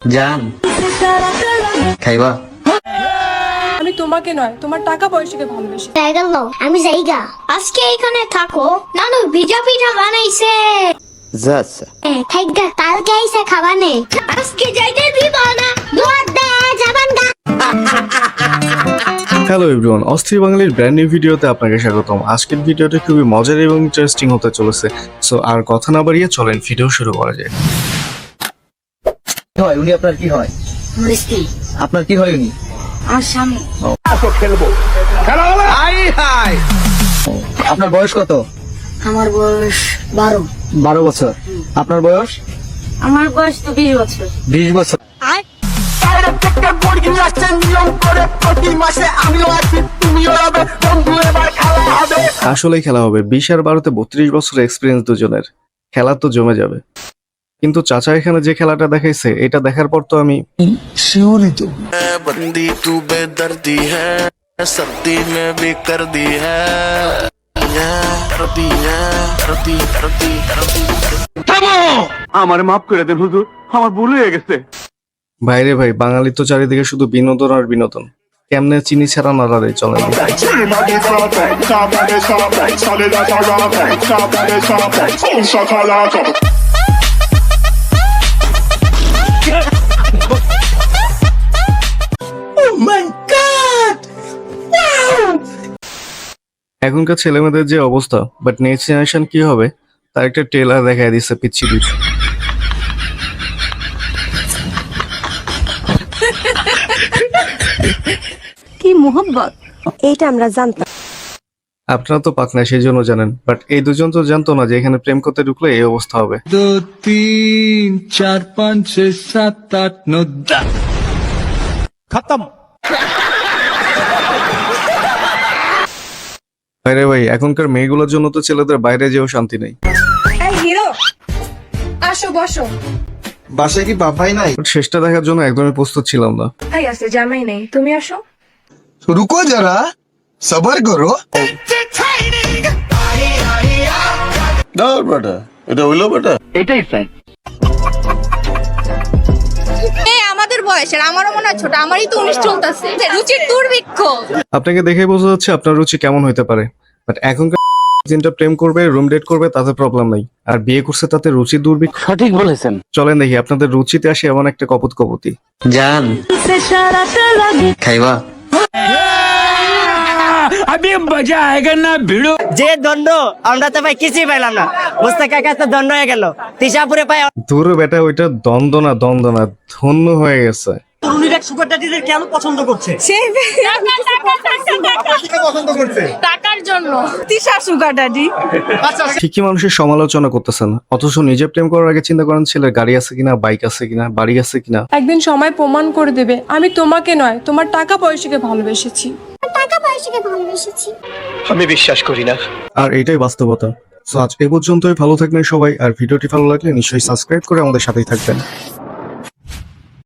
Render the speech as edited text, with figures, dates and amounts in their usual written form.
জান খাইবা? আমি তোমাকে নয় তোমার টাকা পয়সাকে ভালোবাসি। টাইগার নাও আমি যাইগা। আজকে এখানে থাকো, নানু ভিজা পিঠা বানাইছে। যাচ্ছে থাইগা কালকে আইছে খাবানে। আজকে যাইতে দিব না, দুয়ার দে যাবান গা। হ্যালো এভরিওয়ান, অস্থির বাঙালির ব্র্যান্ড নিউ ভিডিওতে আপনাকে স্বাগতম। আজকের ভিডিওটা খুবই মজার এবং ইন্টারেস্টিং হতে চলেছে। সো আর কথা না বাড়িয়ে চলেন ভিডিও শুরু করা যায়। হয় উনি আপনার কি হয়? মিষ্টি আপনার কি হয় উনি? আর স্বামী। আপনার বয়স কত? আমার বয়স 12। 12 বছর। আপনার বয়স? আমার বয়স তো 20 বছর। 20 বছর। আসলেই খেলা হবে। 20 আর 12তে 32 বছরের এক্সপিরিয়েন্স দুজনের। খেলা তো জমে যাবে। কিন্তু চাচা এখানে যে খেলাটা দেখাইছে, এটা দেখার পর তো আমি बंदी तू बेदर्दी है सर्दी में भी कर दी है আমারে মাফ করে দেন হুজুর, আমার ভুল হয়ে গেছে। বাইরে ভাই, বাঙালি তো চারিদিকে শুধু বিনোদন আর বিনোদন। কেমনে চিনি ছাড়া নাড়ারে চলে না। এখনকার ছেলেমেয়েদের যে অবস্থা, বাট নেক্সট জেনারেশন কি হবে তার একটা ট্রেলার দেখায় দিচ্ছে পিচ্ছি দুই। কি মোহব্বত, এইটা আমরা জানতাম। আপনারা তো পাকনা সেই জন্য জানেন, বাট এই দুজন তো জানতো না যে এখানে প্রেম করতে ঢুকলে এই অবস্থা হবে। 2 3 4 5 6 7 8 9 10 खत्म। বাইরে ভাই, এখনকার মেয়েগুলোর জন্য তো ছেলেদের বাইরে যেও শান্তি নেই। এই হিরো, আসো বসো। বাসায় কি বাবাই নাই? বাট শেষটা দেখার জন্য একদমই প্রস্তুত ছিলাম না। এই আছে জামাই নেই, তুমি আসো। রুকো যারা, সবার করো। আমাদের বয়সের, আমারও মনে হয় ছোট, আমারই তো 19 চলতেছে। রুচির দুর্ভিক্ষ। আপনাকে দেখেই বোঝা যাচ্ছে আপনার রুচি কেমন হইতে পারে। বাট এখনকার দিনটা প্রেম করবে, রুম ডেট করবে, তাতে প্রবলেম নাই। আর বিয়ে করছে তাতে রুচি দুর্ভিক্ষ। সঠিক বলেছেন। চলেন দেখি আপনাদের রুচিতে আসে এমন একটা কপত কপতি। জান খাইবা? अभी मजा आएगा ना भिड़ो। যে দণ্ড আমরা তো ভাই কিছুই পাইলাম না। মুস্তাক কাকা তো দণ্ড হয়ে গেল, তিশাপুরে পাই। দূর বেটা, ওইটা দ্বন্দ্ব না, ধন্য হয়ে গেছে। তরুণীরা সুগার ড্যাডিদের কেন পছন্দ করছে? টাকার জন্য তিশা সুগার ড্যাডি। ঠিকই মানুষের সমালোচনা করতেছেন, অথচ নিজে প্রেম করার আগে চিন্তা করেন ছেলের গাড়ি আছে কিনা, বাইক আছে কিনা, বাড়ি আছে কিনা। একদিন সময় প্রমাণ করে দেবে আমি তোমাকে নয় তোমার টাকা পয়সাকে ভালোবেসেছি। টাকা পয়সাকে ভালোবেসেছি। আমি বিশ্বাস করি না। আর এটাই বাস্তবতা। সো আজ এ পর্যন্তই। ভালো থাকবেন সবাই, আর ভিডিওটি ভালো লাগলে নিশ্চয়ই সাবস্ক্রাইব করে আমাদের সাথেই থাকবেন।